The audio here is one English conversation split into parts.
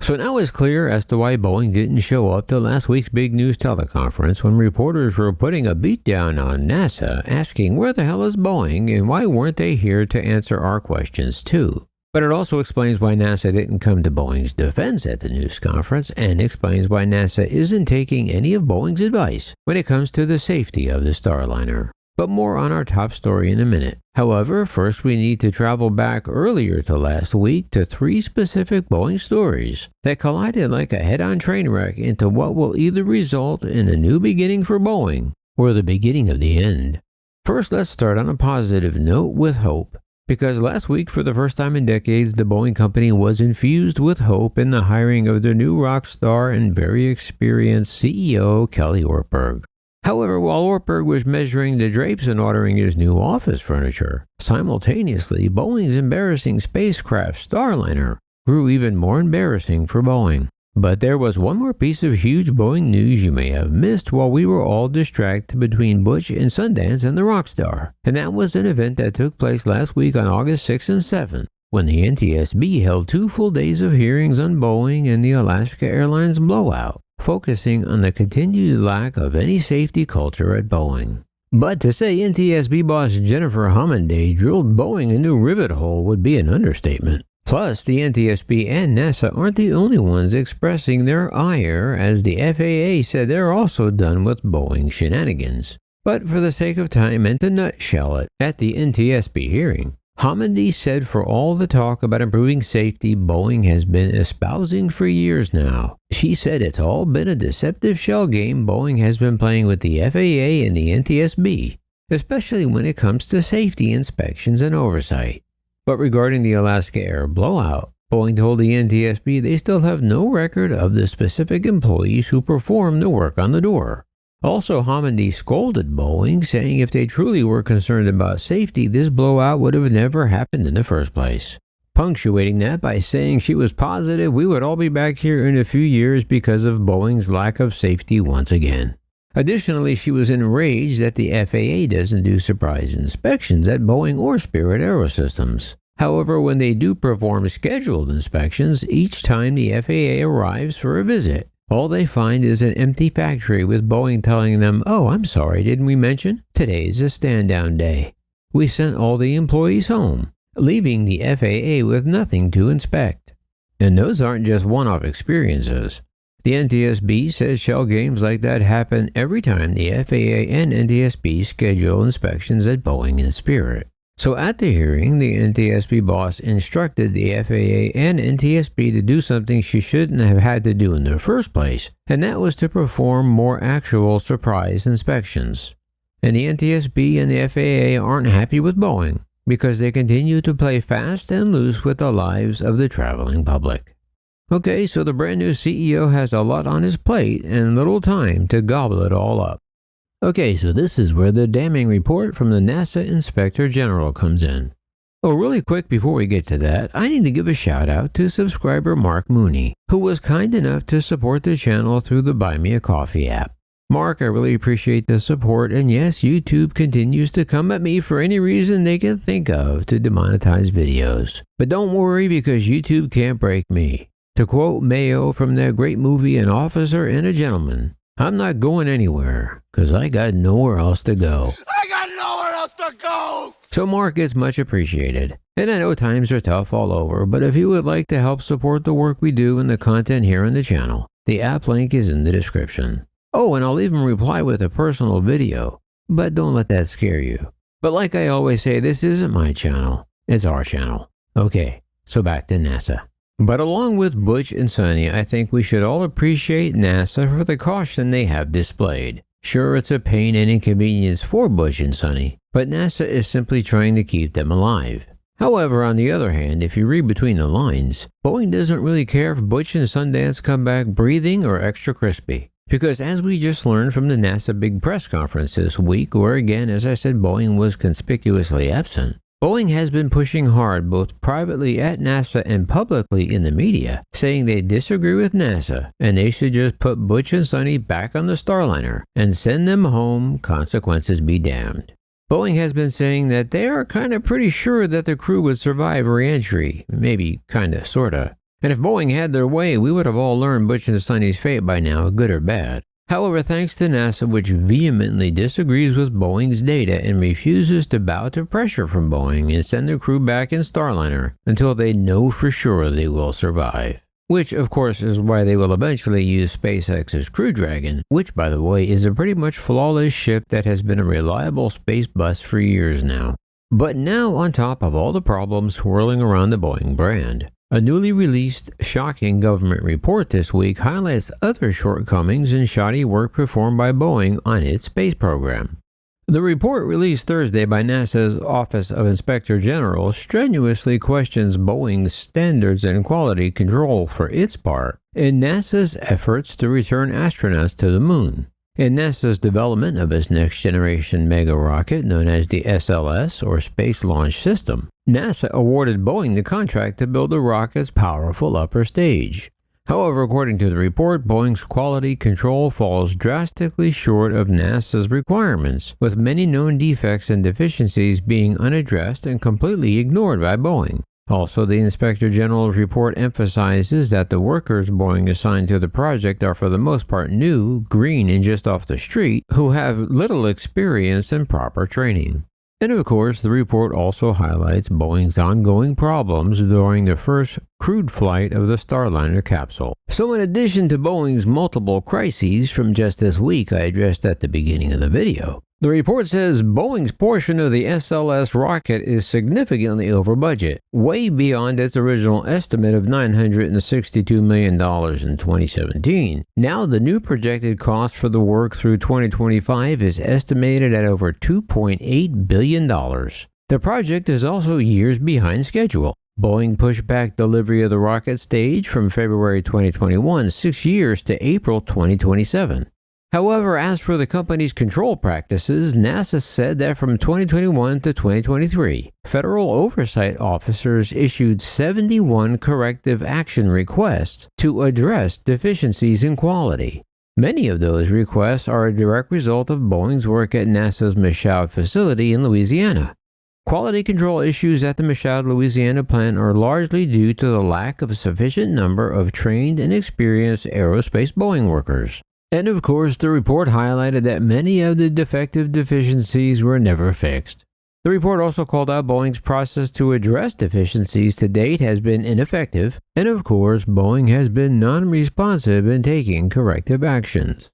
So now it's clear as to why Boeing didn't show up to last week's big news teleconference when reporters were putting a beat down on NASA, asking where the hell is Boeing and why weren't they here to answer our questions too. But it also explains why NASA didn't come to Boeing's defense at the news conference, and explains why NASA isn't taking any of Boeing's advice when it comes to the safety of the Starliner. But more on our top story in a minute. However, first we need to travel back earlier to last week to 3 specific Boeing stories that collided like a head-on train wreck into what will either result in a new beginning for Boeing or the beginning of the end. First, let's start on a positive note with hope. Because last week, for the first time in decades, the Boeing company was infused with hope in the hiring of their new rock star and very experienced CEO, Kelly Ortberg. However, while Ortberg was measuring the drapes and ordering his new office furniture, simultaneously, Boeing's embarrassing spacecraft Starliner grew even more embarrassing for Boeing. But there was one more piece of huge Boeing news you may have missed while we were all distracted between Butch and Sundance and the Rockstar. And that was an event that took place last week on August 6 and 7, when the NTSB held 2 full days of hearings on Boeing and the Alaska Airlines blowout, focusing on the continued lack of any safety culture at Boeing. But to say NTSB boss Jennifer Homenday drilled Boeing a new rivet hole would be an understatement. Plus, the NTSB and NASA aren't the only ones expressing their ire, as the FAA said they're also done with Boeing shenanigans. But for the sake of time and to nutshell it, at the NTSB hearing, Homendy said for all the talk about improving safety Boeing has been espousing for years now, she said it's all been a deceptive shell game Boeing has been playing with the FAA and the NTSB, especially when it comes to safety inspections and oversight. But regarding the Alaska Air blowout, Boeing told the NTSB they still have no record of the specific employees who performed the work on the door. Also, Homendy scolded Boeing, saying if they truly were concerned about safety, this blowout would have never happened in the first place. Punctuating that by saying she was positive we would all be back here in a few years because of Boeing's lack of safety once again. Additionally, she was enraged that the FAA doesn't do surprise inspections at Boeing or Spirit Aerosystems. However, when they do perform scheduled inspections, each time the FAA arrives for a visit, all they find is an empty factory with Boeing telling them, "Oh, I'm sorry, didn't we mention? Today's a stand-down day. We sent all the employees home," leaving the FAA with nothing to inspect. And those aren't just one-off experiences. The NTSB says shell games like that happen every time the FAA and NTSB schedule inspections at Boeing and Spirit. So at the hearing, the NTSB boss instructed the FAA and NTSB to do something she shouldn't have had to do in the first place, and that was to perform more actual surprise inspections. And the NTSB and the FAA aren't happy with Boeing because they continue to play fast and loose with the lives of the traveling public. Okay, so the brand new CEO has a lot on his plate and little time to gobble it all up. Okay, so this is where the damning report from the NASA Inspector General comes in. Oh, really quick before we get to that, I need to give a shout out to subscriber Mark Mooney, who was kind enough to support the channel through the Buy Me a Coffee app. Mark, I really appreciate the support, and yes, YouTube continues to come at me for any reason they can think of to demonetize videos. But don't worry, because YouTube can't break me. To quote Mayo from that great movie An Officer and a Gentleman, "I'm not going anywhere, 'cause I got nowhere else to go." I got nowhere else to go! So Mark, it's much appreciated. And I know times are tough all over, but if you would like to help support the work we do and the content here on the channel, the app link is in the description. Oh, and I'll even reply with a personal video, but don't let that scare you. But like I always say, this isn't my channel, it's our channel. Okay, so back to NASA. But along with Butch and Sonny, I think we should all appreciate NASA for the caution they have displayed. Sure, it's a pain and inconvenience for Butch and Sonny, but NASA is simply trying to keep them alive. However, on the other hand, if you read between the lines, Boeing doesn't really care if Butch and Sundance come back breathing or extra crispy. Because as we just learned from the NASA big press conference this week, where again, as I said, Boeing was conspicuously absent, Boeing has been pushing hard both privately at NASA and publicly in the media, saying they disagree with NASA and they should just put Butch and Sonny back on the Starliner and send them home, consequences be damned. Boeing has been saying that they are kind of pretty sure that the crew would survive re-entry, maybe kinda sorta. And if Boeing had their way, we would have all learned Butch and Sonny's fate by now, good or bad. However, thanks to NASA, which vehemently disagrees with Boeing's data and refuses to bow to pressure from Boeing and send their crew back in Starliner until they know for sure they will survive. Which, of course, is why they will eventually use SpaceX's Crew Dragon, which, by the way, is a pretty much flawless ship that has been a reliable space bus for years now. But now, on top of all the problems swirling around the Boeing brand, a newly released, shocking government report this week highlights other shortcomings and shoddy work performed by Boeing on its space program. The report released Thursday by NASA's Office of Inspector General strenuously questions Boeing's standards and quality control for its part in NASA's efforts to return astronauts to the moon. In NASA's development of its next-generation mega rocket known as the SLS, or Space Launch System, NASA awarded Boeing the contract to build the rocket's powerful upper stage. However, according to the report, Boeing's quality control falls drastically short of NASA's requirements, with many known defects and deficiencies being unaddressed and completely ignored by Boeing. Also, the Inspector General's report emphasizes that the workers Boeing assigned to the project are for the most part new, green, and just off the street, who have little experience and proper training. And of course, the report also highlights Boeing's ongoing problems during the first crewed flight of the Starliner capsule. So in addition to Boeing's multiple crises from just this week I addressed at the beginning of the video, the report says Boeing's portion of the SLS rocket is significantly over budget, way beyond its original estimate of $962 million in 2017. Now the new projected cost for the work through 2025 is estimated at over $2.8 billion. The project is also years behind schedule. Boeing pushed back delivery of the rocket stage from February 2021 6 years to April 2027. However, as for the company's control practices, NASA said that from 2021 to 2023, federal oversight officers issued 71 corrective action requests to address deficiencies in quality. Many of those requests are a direct result of Boeing's work at NASA's Michoud facility in Louisiana. Quality control issues at the Michoud, Louisiana plant are largely due to the lack of a sufficient number of trained and experienced aerospace Boeing workers. And of course, the report highlighted that many of the defective deficiencies were never fixed. The report also called out Boeing's process to address deficiencies to date has been ineffective, and of course, Boeing has been non-responsive in taking corrective actions.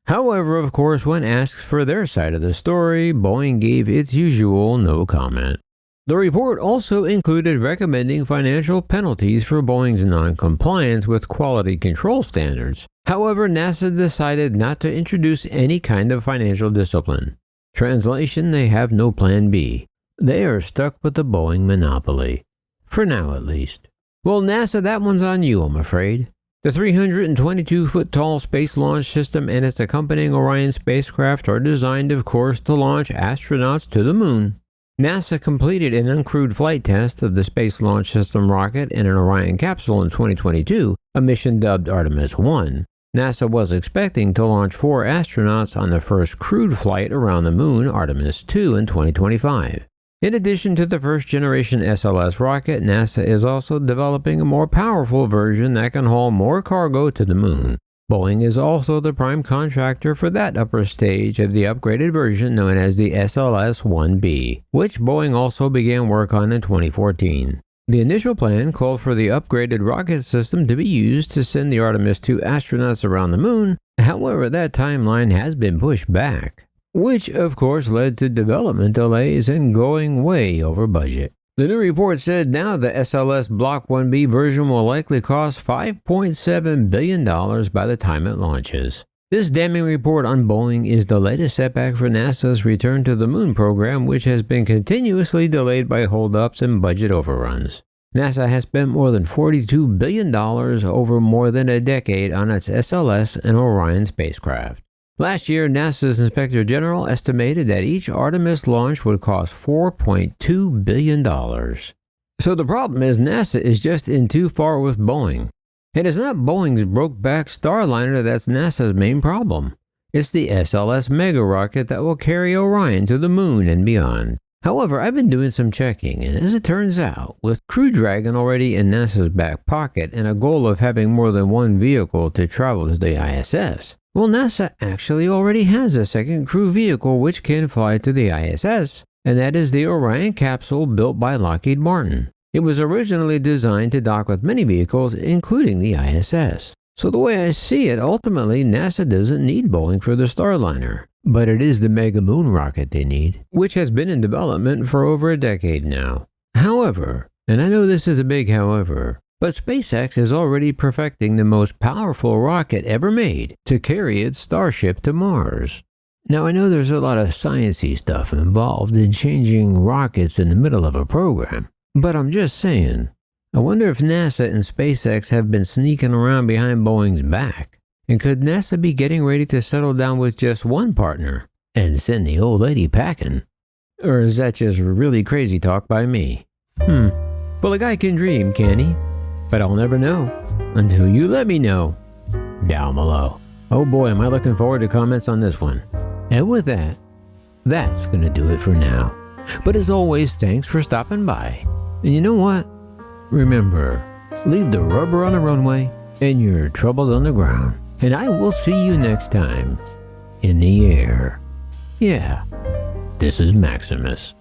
However, of course, when asked for their side of the story, Boeing gave its usual no comment. The report also included recommending financial penalties for Boeing's non-compliance with quality control standards. However, NASA decided not to introduce any kind of financial discipline. Translation, they have no plan B. They are stuck with the Boeing monopoly. For now, at least. Well, NASA, that one's on you, I'm afraid. The 322-foot-tall Space Launch System and its accompanying Orion spacecraft are designed, of course, to launch astronauts to the moon. NASA completed an uncrewed flight test of the Space Launch System rocket and an Orion capsule in 2022, a mission dubbed Artemis 1. NASA was expecting to launch 4 astronauts on the first crewed flight around the moon, Artemis 2, in 2025. In addition to the first-generation SLS rocket, NASA is also developing a more powerful version that can haul more cargo to the moon. Boeing is also the prime contractor for that upper stage of the upgraded version known as the SLS-1B, which Boeing also began work on in 2014. The initial plan called for the upgraded rocket system to be used to send the Artemis 2 astronauts around the moon. However, that timeline has been pushed back, which of course led to development delays and going way over budget. The new report said now the SLS Block 1B version will likely cost $5.7 billion by the time it launches. This damning report on Boeing is the latest setback for NASA's return to the moon program, which has been continuously delayed by holdups and budget overruns. NASA has spent more than $42 billion over more than a decade on its SLS and Orion spacecraft. Last year, NASA's Inspector General estimated that each Artemis launch would cost $4.2 billion. So the problem is NASA is just in too far with Boeing. And it's not Boeing's broke-back Starliner that's NASA's main problem. It's the SLS mega rocket that will carry Orion to the moon and beyond. However, I've been doing some checking, and as it turns out, with Crew Dragon already in NASA's back pocket and a goal of having more than one vehicle to travel to the ISS, well, NASA actually already has a second crew vehicle which can fly to the ISS, and that is the Orion capsule built by Lockheed Martin. It was originally designed to dock with many vehicles, including the ISS. So the way I see it, ultimately NASA doesn't need Boeing for the Starliner. But it is the Mega Moon rocket they need, which has been in development for over a decade now. However, and I know this is a big however, but SpaceX is already perfecting the most powerful rocket ever made to carry its Starship to Mars. Now I know there's a lot of sciencey stuff involved in changing rockets in the middle of a program, but I'm just saying, I wonder if NASA and SpaceX have been sneaking around behind Boeing's back. And could NASA be getting ready to settle down with just one partner and send the old lady packing? Or is that just really crazy talk by me? Well, a guy can dream, can he? But I'll never know until you let me know down below. Oh boy, am I looking forward to comments on this one. And with that, that's gonna do it for now. But as always, thanks for stopping by. And you know what? Remember, leave the rubber on the runway and your troubles on the ground. And I will see you next time in the air. Yeah, this is Maximus.